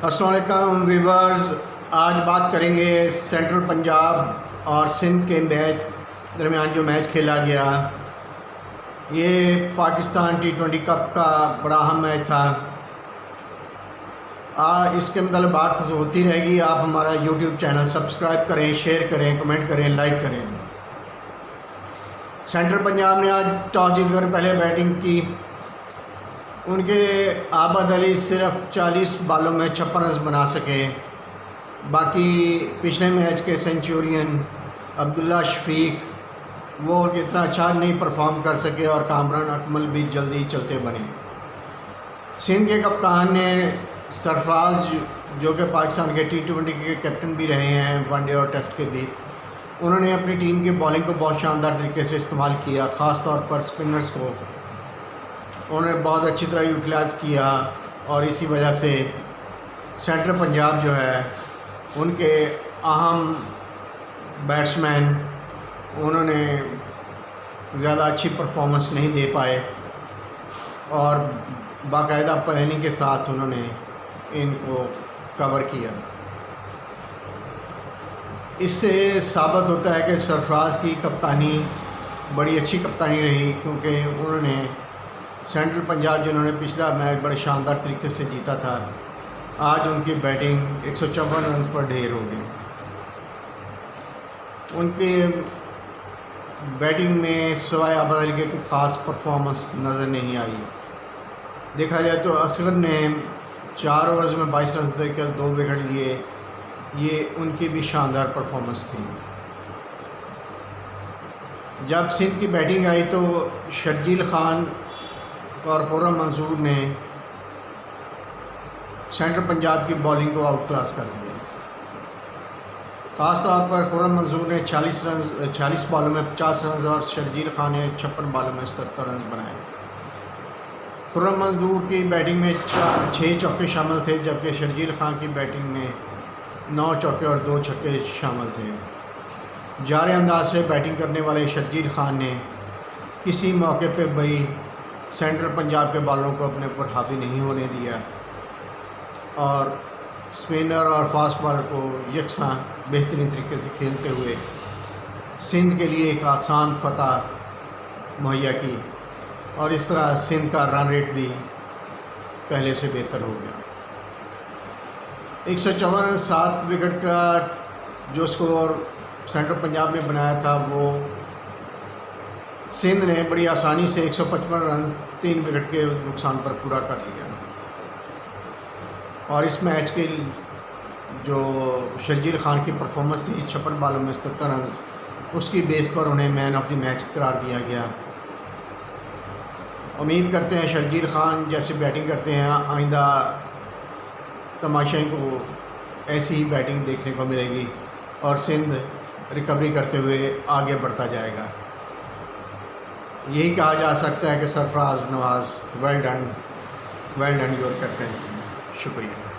अस्सलाम वालेकुम वीवर्स। आज बात करेंगे सेंट्रल पंजाब और सिंध के मैच दरमियान जो मैच खेला गया। ये पाकिस्तान T20 कप का बड़ा अहम मैच था। इसके मतलब बात होती रहेगी। आप हमारा YouTube चैनल सब्सक्राइब करें, शेयर करें, कमेंट करें, लाइक करें। सेंट्रल पंजाब ने आज टॉस जीतकर पहले बैटिंग की। उनके आबद अली सिर्फ 40 बॉलों में 56 रन बना सके। बाकी पिछले मैच के सेंचुरियन अब्दुल्ला शफीक वो इतना अच्छा नहीं परफॉर्म कर सके और कामरान अकमल भी जल्दी चलते बने। सिंध के कप्तान ने सरफराज जो कि पाकिस्तान के T20 के कैप्टन भी रहे हैं, वनडे और टेस्ट के भी, उन्होंने अपनी टीम की बॉलिंग को बहुत शानदार तरीके से इस्तेमाल किया। ख़ास तौर पर स्पिनर्स को उन्होंने बहुत अच्छी तरह यूटिलाइज़ किया और इसी वजह से सेंट्रल पंजाब जो है उनके अहम बैट्समैन उन्होंने ज़्यादा अच्छी परफॉर्मेंस नहीं दे पाए और बाकायदा प्लानिंग के साथ उन्होंने इनको कवर किया। इससे साबित होता है कि सरफराज की कप्तानी बड़ी अच्छी कप्तानी रही, क्योंकि उन्होंने सेंट्रल पंजाब जिन्होंने पिछला मैच बड़े शानदार तरीके से जीता था, आज उनकी बैटिंग 154 रन पर ढेर हो गई। उनके बैटिंग में सिवाय आबद अली के कोई ख़ास परफॉर्मेंस नज़र नहीं आई। देखा जाए तो असगर ने 4 ओवर्स में 22 रन देकर 2 विकेट लिए। ये उनकी भी शानदार परफॉर्मेंस थी। जब सिंध की बैटिंग आई तो शर्जील खान और खुर्रम मंसूर ने सेंट्रल पंजाब की बॉलिंग को आउट क्लास कर दिया। ख़ास तौर पर खुर्रम मंसूर ने 40 बॉलों में 50 रन और शर्जील खान ने 56 बॉलों में 77 रन बनाए। खुर्रम मंसूर की बैटिंग में 6 चौके शामिल थे, जबकि शर्जील खान की बैटिंग में 9 चौके और 2 छक्के शामिल थे। जारे अंदाज से बैटिंग करने वाले शर्जील खान ने किसी मौके पर भी सेंट्रल पंजाब के बॉलरों को अपने ऊपर हावी नहीं होने दिया और स्पिनर और फास्ट बॉलर को यकसां बेहतरीन तरीके से खेलते हुए सिंध के लिए एक आसान फतह मुहैया की और इस तरह सिंध का रन रेट भी पहले से बेहतर हो गया। 154 रन 7 विकेट का जो स्कोर सेंट्रल पंजाब ने बनाया था, वो सिंध ने बड़ी आसानी से 155 रन 3 विकेट के नुकसान पर पूरा कर लिया। और इस मैच के जो शर्जील खान की परफॉर्मेंस थी 56 बॉलों में 77 रन, उसकी बेस पर उन्हें मैन ऑफ द मैच करार दिया गया। उम्मीद करते हैं शर्जील खान जैसे बैटिंग करते हैं आइंदा तमाशाई को ऐसी ही बैटिंग देखने को मिलेगी और सिंध रिकवरी करते हुए आगे बढ़ता जाएगा। यही कहा जा सकता है कि सरफराज नवाज़ वेल डन योर कैप्टनसी। शुक्रिया।